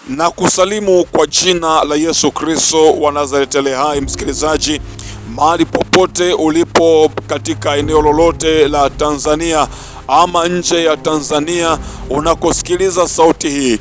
Na kusalimu kwa jina la Yesu Kristo wa Nazareti aliye hai. Msikilizaji, mahali popote ulipo katika eneo lolote la Tanzania ama nje ya Tanzania unakosikiliza sauti hii,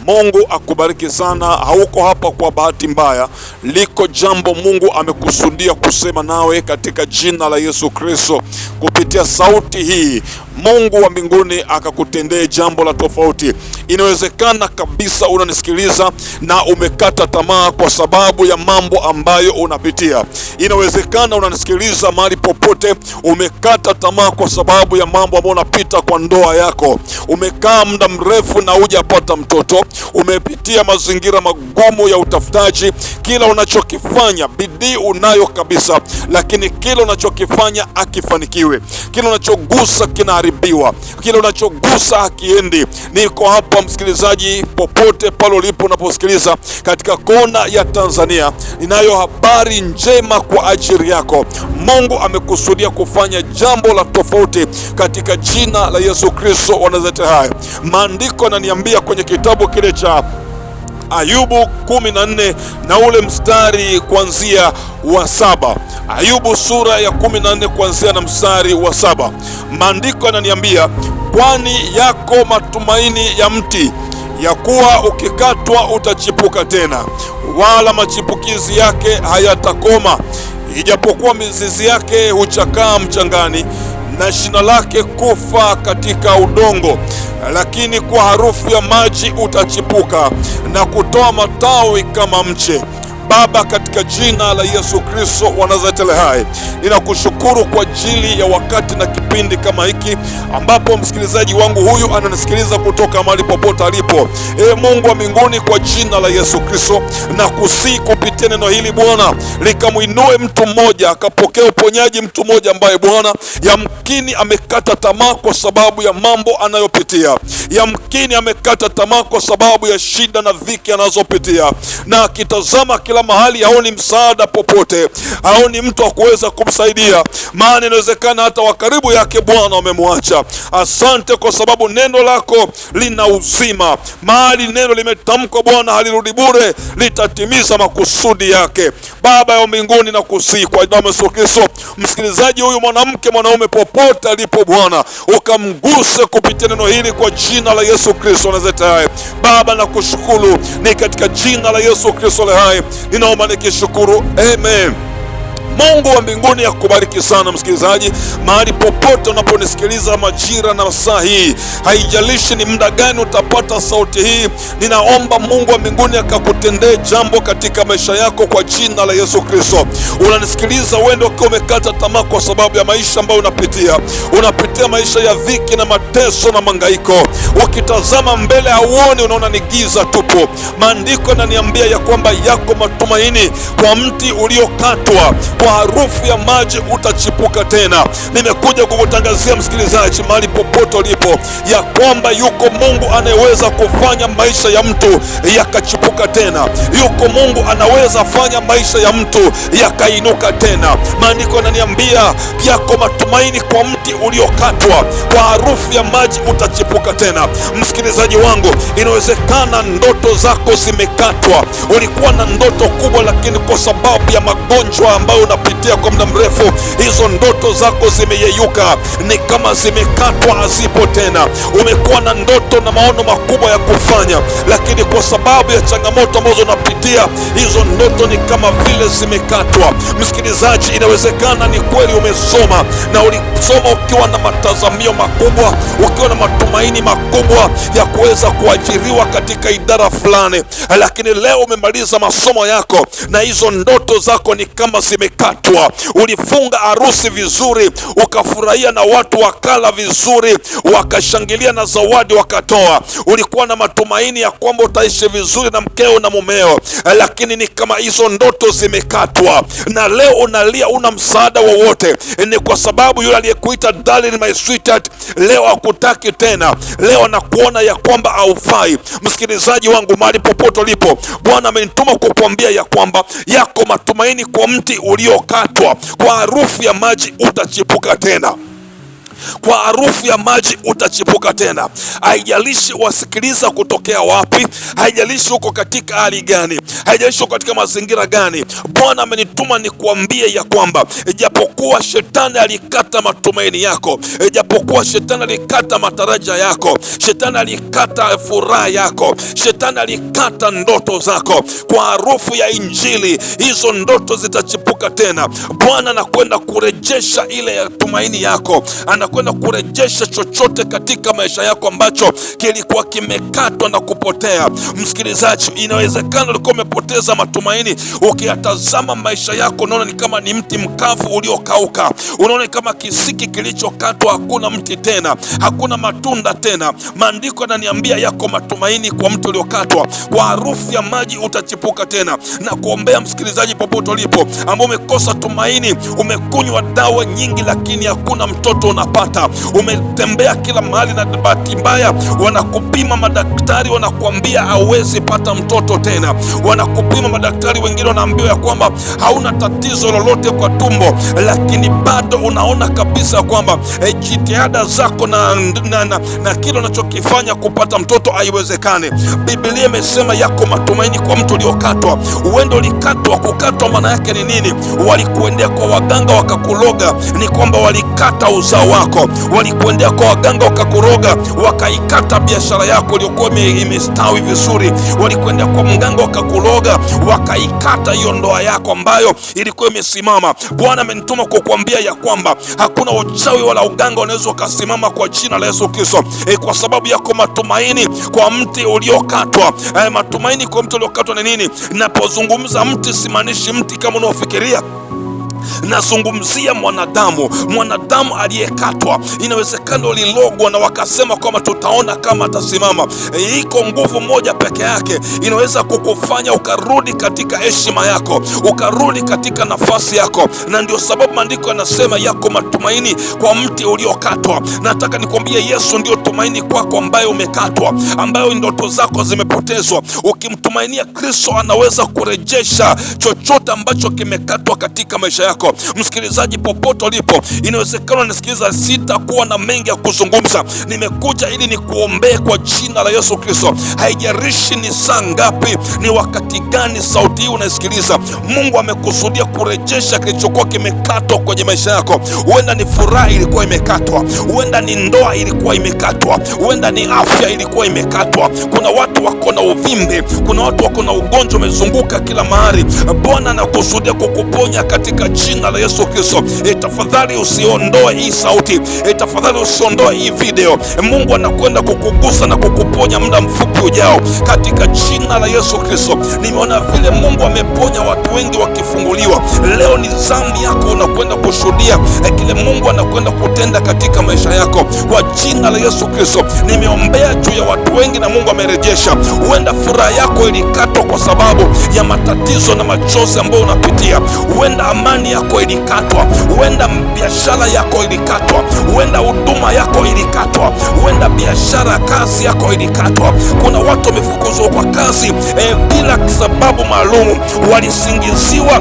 Mungu akubariki sana. Hauko hapa kwa bahati mbaya, liko jambo Mungu amekusudia kusema nawe katika jina la Yesu Kristo. Kupitia sauti hii Mungu wa mbinguni akakutendee jambo la tofauti. Inawezekana kabisa unanisikiliza na umekata tamaa kwa sababu ya mambo ambayo unapitia. Inawezekana unanisikiliza mahali popote umekata tamaa kwa sababu ya mambo ambayo unapita kwa ndoa yako. Umekaa muda mrefu na hujapata mtoto. Umepitia mazingira magumu ya utafutaji. Kila unachokifanya bidii unayo kabisa, lakini kila unachokifanya hakifanikiwi. Kila unachogusa kinaharibiwa. Kila unachogusa hakiendi. Niko hapa msikilizaji, popote pale ulipo unaposikiliza katika kona ya Tanzania, ninayo habari njema kwa ajili yako. Mungu amekusudia kufanya jambo la tofauti katika jina la Yesu Kristo wa Nazareti hai. Maandiko yananiambia kwenye kitabu kile cha Ayubu 14 na ule mstari kuanzia wa 7. Ayubu sura ya 14 kuanzia na mstari wa 7. Maandiko yananiambia, kwani yako matumaini ya mti, ya kuwa ukikatwa utachipuka tena, wala machipukizi yake hayatakoma. Ijapokuwa mizizi yake huchakaa mchangani na shina lake kufa katika udongo, lakini kwa harufu ya maji utachipuka na kutoa matawi kama mche. Baba, katika jina la Yesu Kristo wa Nazareti hai, ninakushukuru kwa ajili ya wakati na kipindi kama hiki ambapo msikilizaji wangu huyu ananisikiliza kutoka mahali popote alipo. Mungu wa mbinguni, kwa jina la Yesu Kristo na kusihi kupitia neno hili Bwana, likamuinue mtu mmoja, akapokea uponyaji mtu mmoja ambaye Bwana yamkini amekata tamaa kwa sababu ya mambo anayopitia. Yamkini amekata tamaa kwa sababu ya shida na dhiki anazopitia, na akitazama kila mahali haoni msaada popote, haoni mtu wa kuweza kumsaidia, maana inawezekana hata wa karibu yake Bwana wamemwacha. Asante kwa sababu neno lako lina uzima. Mahali neno limetamkwa Bwana halirudi bure, litatimiza makusudi yake. Baba ya mbinguni, na kusihi kwa damu ya Yesu Kristo, msikilizaji huyu mwanamke mwanaume popote alipo Bwana, ukamguse kupitia neno hili kwa jina la Yesu Kristo Nazareti hai. Baba, na kushukuru ni katika jina la Yesu Kristo hai ninaomba nikishukuru, amen. Mungu wa mbinguni akubariki sana msikilizaji, mahali popote unaponisikiliza majira na saa hii. Haijalishi ni muda gani utapata sauti hii, ninaomba Mungu wa mbinguni akakutendee jambo katika maisha yako kwa jina la Yesu Kristo. Unanisikiliza wewe ukiwa umekata tamaa kwa sababu ya maisha ambayo unapitia maisha ya dhiki na mateso na mangaiko. Ukitazama mbele hauoni, unaona ni giza tupu. Maandiko yananiambia ya kwamba yako matumaini kwa mti uliokatwa, kwa harufu ya maji utachipuka tena. Nimekuja kukutangazia msikilizaji, mahali popote ulipo, ya kwamba yuko Mungu anayeweza kufanya maisha ya mtu yakachipuka tena. Yuko Mungu anaweza fanya maisha ya mtu yakainuka tena. Maandiko yananiambia yako matumaini kwa mti uliokatwa, kwa harufu ya maji utachipuka tena. Msikilizaji wangu, inawezekana ndoto zako zimekatwa. Ulikuwa na ndoto kubwa, lakini kwa sababu ya magonjwa ambayo unapitia kwa muda mrefu, hizo ndoto zako zimeyeyuka, ni kama zimekatwa, hazipo tena. Umekuwa na ndoto na maono makubwa ya kufanya, lakini kwa sababu ya changamoto ambazo unapitia, hizo ndoto ni kama vile zimekatwa. Msikilizaji, inawezekana ni kweli umesoma na ulisoma ukiwa na matazamio makubwa, ukiwa na matumaini makubwa ya kuweza kuajiriwa katika idara fulani, lakini leo umemaliza masomo yako na hizo ndoto zako ni kama zimekatwa. Ulifunga harusi vizuri, ukafurahia na watu wakala vizuri, wakashangilia na zawadi wakatoa. Ulikuwa na matumaini ya kwamba utaishi vizuri na mkeo na mumeo, lakini ni kama hizo ndoto zimekatwa, na leo unalia, una msaada wowote. Ni kwa sababu yule aliyekuita darling my sweetheart leo hakutaki tena. Leo anakuona ya kwamba haufai. Msikilizaji wangu, mahali popote ulipo, Bwana amenituma kukuambia ya kwamba yako matumaini kwa mti uliokatwa, kwa harufu ya maji utachipuka tena. kwa harufu ya maji utachipuka tena. Haijalishi wasikiliza kutokea wapi, haijalishi uko katika hali gani, haijalishi uko katika mazingira gani, Bwana amenituma nikuambie ya kwamba ijapokuwa shetani alikata matumaini yako, ijapokuwa shetani alikata matarajio yako, shetani alikata furaha yako, shetani alikata ndoto zako, kwa harufu ya Injili hizo ndoto zitachipuka tena. Bwana anakwenda kurejesha ile ya tumaini yako, anakwenda kurejesha chochote katika maisha yako ambacho kilikuwa kimekatwa na kupotea. Msikilizaji, inawezekana ulikuwa umepoteza matumaini. Ukiyatazama maisha yako unaona ni kama ni mti mkavu uliokauka, unaona kama kisiki kilichokatwa, hakuna mti tena, hakuna matunda tena. Maandiko yananiambia yako matumaini kwa mti uliokatwa, kwa harufu ya maji utachipuka tena. Na kuombea msikilizaji popote ulipo, ambao umekosa tumaini, umekunywa dawa nyingi lakini hakuna mtoto unapata, umetembea kila mahali na bahati mbaya wanakupima madaktari, wanakuambia hauwezi pata mtoto tena, wanakupima madaktari, wengine wanaambiwa ya kwamba hauna tatizo lolote kwa tumbo, lakini bado unaona kabisa kwamba jitihada zako na kile unachokifanya kupata mtoto haiwezekani. Biblia imesema yako matumaini kwa mtu uliokatwa. Uende ulikatwa. Kukatwa maana yake ni nini? Walikuendea kwa waganga wakakuloga, ni kwamba walikata uzao wako. Walikuendea kwa waganga wakakuroga, wakaikata biashara yako iliyokuwa imestawi vizuri. Walikuendea kwa mganga wakakuloga, wakaikata hiyo ndoa yako ambayo ilikuwa imesimama. Bwana amenituma kukuambia ya kwamba hakuna uchawi wala uganga unaweza ukasimama kwa jina la Yesu Kristo, kwa sababu yako matumaini kwa mti uliokatwa. Matumaini kwa mti uliokatwa ni nini? Napozungumza mti, simaanishi mti kama unaofikiria. Nazungumzia mwanadamu aliyekatwa. Inawezekana ulilogwa na wakasema kwamba tutaona kama atasimama. Iko nguvu moja peke yake inaweza kukufanya ukarudi katika heshima yako, ukarudi katika nafasi yako, na ndio sababu maandiko yanasema yako matumaini kwa mti uliokatwa. Nataka nikwambie, Yesu ndio tumaini kwako ambayo umekatwa, ambayo ndoto zako zimepotezwa. Ukimtumainia Kristo anaweza kurejesha chochote ambacho kimekatwa katika maisha yako. Msikilizaji popote ulipo, inawezekana unasikiliza, sitakuwa na mengi ya kuzungumza. Nimekuja ili nikuombee kwa jina la Yesu Kristo. Haijalishi ni saa ngapi, ni wakati gani sauti hii unasikiliza, Mungu amekusudia kurejesha kilichokuwa kimekatwa kwenye maisha yako. Huenda ni furaha ilikuwa imekatwa, huenda ni ndoa ilikuwa imekatwa, huenda ni afya ilikuwa imekatwa. Kuna watu wako na uvimbe, kuna watu wako na ugonjwa umezunguka kila mahali. Bwana anakusudia kukuponya katika jina la Yesu Kristo. Tafadhali usiondoe hii sauti, tafadhali usiondoe hii video. Mungu anakwenda kukugusa na kukuponya muda mfupi ujao katika jina la Yesu Kristo. Nimeona vile Mungu ameponya watu wengi wakifunguliwa. Leo ni zamu yako, unakwenda kushuhudia kile Mungu anakwenda kutenda katika maisha yako kwa jina la Yesu Kristo. Nimeombea juu ya watu wengi na Mungu amerejesha. Huenda furaha yako ilikatwa kwa sababu ya matatizo na machozi ambayo unapitia. Huenda amani yako ilikatwa, huenda biashara yako ilikatwa, huenda huduma yako ilikatwa, huenda biashara, kazi yako ilikatwa. Kuna watu wamefukuzwa kwa kazi bila sababu maalum, walisingiziwa,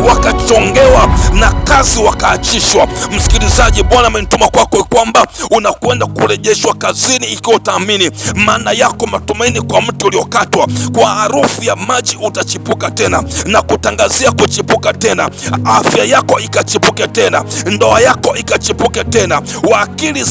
wakachongewa na kazi wakaachishwa. Msikilizaji, Bwana amenituma kwako kwamba unakwenda kurejeshwa kazini ikiwa utaamini. Maana yako matumaini kwa mti uliokatwa, kwa harufu ya maji utachipuka tena, na kutangazia kuchipuka tena. Afya yako ikachipuke tena, ndoa yako ikachipuke tena,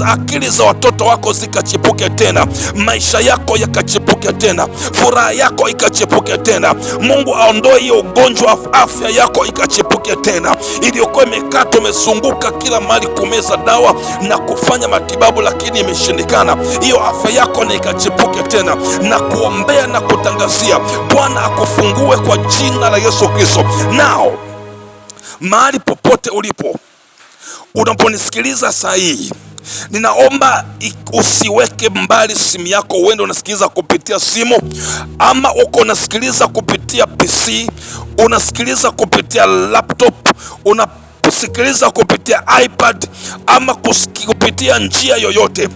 akili za watoto wako zikachipuke tena, maisha yako yakachipuke tena, furaha yako ikachipuke tena. Mungu aondoe hiyo ugonjwa, afya yako ikachipuke tena. Iliyokuwa imekatwa, umezunguka kila mahali kumeza dawa na kufanya matibabu lakini imeshindikana, hiyo afya yako na ikachipuke tena, na kuombea na kutangazia Bwana akufungue kwa jina la Yesu Kristo. Nao mahali popote ulipo unaponisikiliza saa hii, ninaomba usiweke mbali simu yako. Uende unasikiliza kupitia simu, ama uko unasikiliza kupitia PC, unasikiliza kupitia laptop, kusikiliza kupitia iPad ama kupitia njia yoyote,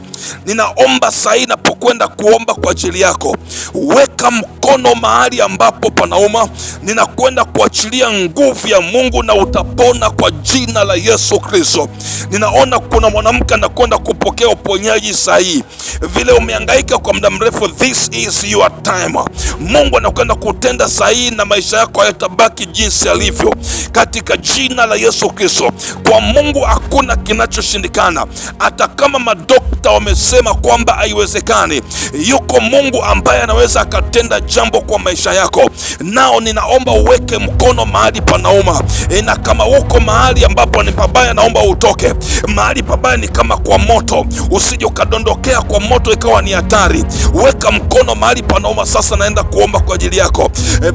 ninaomba sahi napokwenda kuomba kwa ajili yako, weka mkono mahali ambapo panauma. Ninakwenda kuachilia nguvu ya Mungu na utapona kwa jina la Yesu Kristo. Ninaona kuna mwanamke anakwenda kupokea uponyaji sahi. Vile umehangaika kwa muda mrefu, this is your time. Mungu anakwenda kutenda sahi na maisha yako hayatabaki jinsi yalivyo katika jina la Yesu Kristo. Kwa Mungu hakuna kinachoshindikana. Hata kama madokta wamesema kwamba haiwezekani, yuko Mungu ambaye anaweza akatenda jambo kwa maisha yako. Nao ninaomba uweke mkono mahali panauma, na kama uko mahali ambapo ni pabaya, naomba utoke. Mahali pabaya ni kama kwa moto, usije ukadondokea kwa moto ikawa ni hatari. Weka mkono mahali panauma. Sasa naenda kuomba kwa ajili yako.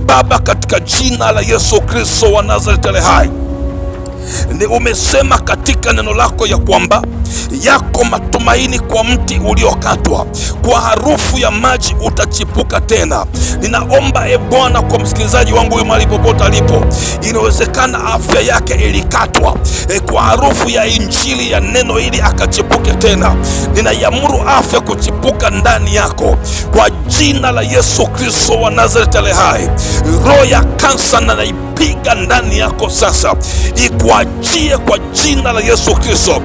Baba, katika jina la Yesu Kristo wa Nazareti aliye hai, ni umesema katika neno lako ya kwamba yako matumaini kwa mti uliokatwa, kwa harufu ya maji utachipuka tena. Ninaomba Bwana kwa msikilizaji wangu huyu mahali popote alipo, inawezekana afya yake ilikatwa, kwa harufu ya injili ya neno hili akachipuke tena. Ninaiamuru afya kuchipuka ndani yako kwa jina la Yesu Kristo wa Nazareti aliye hai. Roho ya kansa na naipiga ndani yako sasa, ikuachie kwa jina la Yesu Kristo.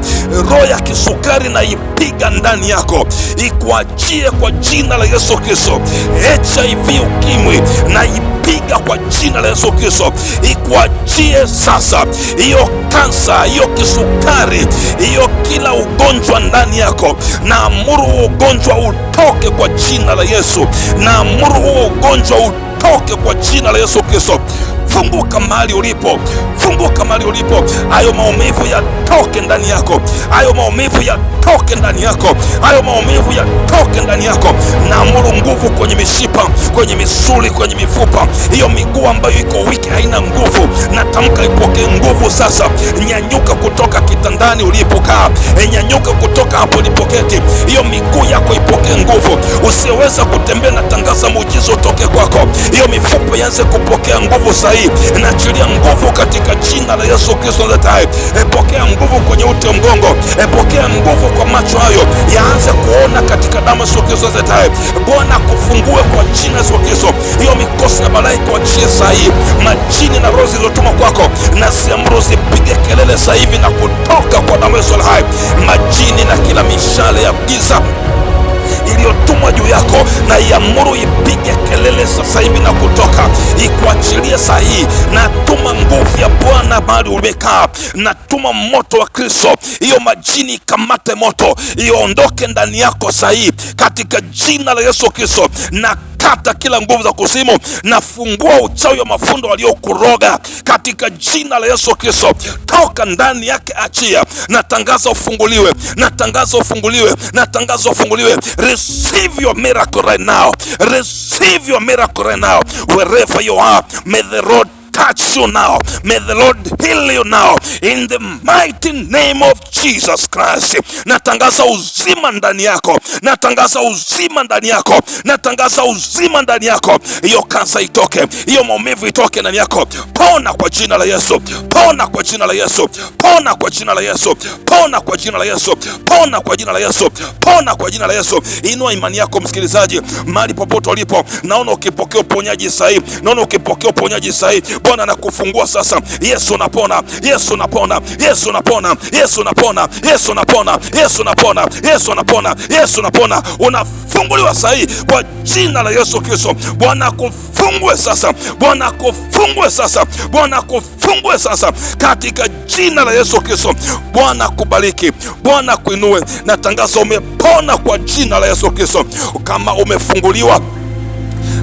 Roho ya kisukari na ipiga ndani yako, ikuachie kwa jina la Yesu Kristo. HIV ukimwi na ipiga kwa jina la Yesu Kristo, ikuachie sasa. Hiyo kansa, hiyo kisukari, hiyo kila ugonjwa ndani yako, na amuru ugonjwa utoke kwa jina la Yesu. Na amuru ugonjwa utoke kwa jina la Yesu Kristo. Funguka mahali ulipo, funguka mahali ulipo. Hayo maumivu yatoke ndani yako, hayo maumivu yatoke ndani yako, hayo maumivu yatoke ndani yako. Naamuru nguvu kwenye mishipa, kwenye misuli, kwenye mifupa. Hiyo miguu ambayo iko wiki haina nguvu, natamka ipokee nguvu sasa. Nyanyuka kutoka kitandani ulipokaa, nyanyuka kutoka hapo ulipoketi. Hiyo miguu yako ipokee nguvu. Usiweza kutembea, natangaza muujiza utoke kwako. Hiyo mifupa ianze kupokea nguvu sahihi. Naachilia nguvu katika jina la Yesu Kristo. Pokea nguvu kwenye uti wa mgongo, pokea nguvu kwa macho hayo, yaanze kuona katika damu ya Yesu Kristo. Bwana kufungue kwa jina la Yesu Kristo. Hiyo mikosi ya balaa kuachie sahihi. Majini na roho zilizotumwa kwako, na ziamuru zipige kelele sasa hivi na kutoka kwa damu ya Yesu hai. Majini na kila mishale ya giza iliyotumwa juu yako, na iamuru ipige kelele sasa hivi na kutoka, ikuachilie sahihi. Natuma nguvu ya Bwana mahali umekaa, natuma moto wa Kristo, hiyo majini ikamate moto, iondoke ndani yako sahihi katika jina la Yesu Kristo. Na kata kila nguvu za kuzimu, nafungua uchawi wa mafundo waliokuroga katika jina la Yesu Kristo. Toka ndani yake, achia. Natangaza ufunguliwe, natangaza ufunguliwe, natangaza ufunguliwe. Receive your miracle right now, receive your miracle right now wherever you are. May the Lord touch you now. May the Lord heal you now in the mighty name of Jesus Christ. Natangaza uzima ndani yako, natangaza uzima ndani yako, natangaza uzima ndani yako. Hiyo kansa itoke, hiyo maumivu itoke ndani yako. Pona kwa jina la Yesu, pona kwa jina la Yesu, pona kwa jina la Yesu, pona kwa jina la Yesu, pona kwa jina la Yesu, pona kwa jina la Yesu. Inua imani yako msikilizaji, mahali popote ulipo. Naona ukipokea uponyaji sahihi, naona ukipokea uponyaji sahihi. Bwana anakufungua sasa. Yesu unapona, Yesu unapona, Yesu unapona, Yesu unapona, Yesu unapona, Yesu unapona, Yesu unapona, Yesu unapona. Unafunguliwa sahihi kwa jina la Yesu Kristo. Bwana akufungue sasa, Bwana akufungue sasa, Bwana akufungue sasa katika jina la Yesu Kristo. Bwana akubariki, Bwana akuinue. Natangaza umepona kwa jina la Yesu Kristo. Kama umefunguliwa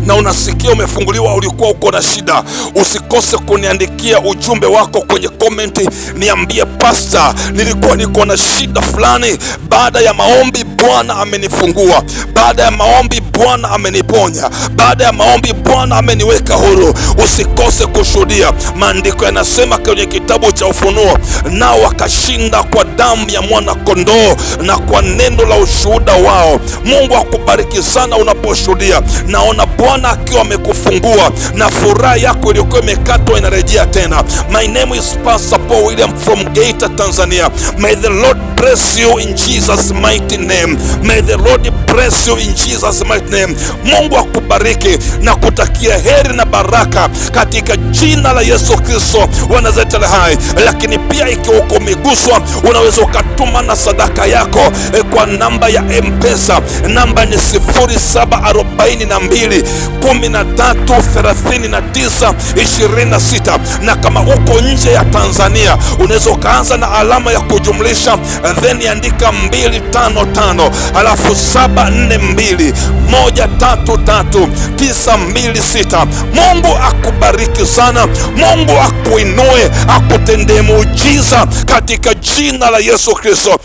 na unasikia umefunguliwa, ulikuwa uko na shida, usikose kuniandikia ujumbe wako kwenye komenti. Niambie, Pastor, nilikuwa niko na shida fulani, baada ya maombi Bwana amenifungua, baada ya maombi Bwana ameniponya, baada ya maombi Bwana Bwana ameniweka huru. Usikose kushuhudia. Maandiko yanasema kwenye kitabu cha Ufunuo, nao wakashinda kwa damu ya mwana kondoo na kwa neno la ushuhuda wao. Mungu akubariki sana unaposhuhudia. Naona Bwana akiwa amekufungua na furaha yako iliyokuwa imekatwa inarejea tena. My name is Pastor Paul William from Geita, Tanzania. May the Lord bless you in Jesus mighty name. May the Lord bless you in Jesus mighty name. Mungu akubariki na kutakia heri na baraka katika jina la Yesu Kristo wa Nazareti aliye hai. Lakini pia ikiwa uko umeguswa, unaweza ukatuma na sadaka yako kwa namba ya M-Pesa. Namba ni 0742133926. Na kama uko nje ya Tanzania, unaweza ukaanza na alama ya kujumlisha, then andika 255 alafu 742133926. Mungu akubariki sana. Mungu akuinue, akutendee muujiza katika jina la Yesu Kristo.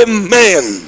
Amen.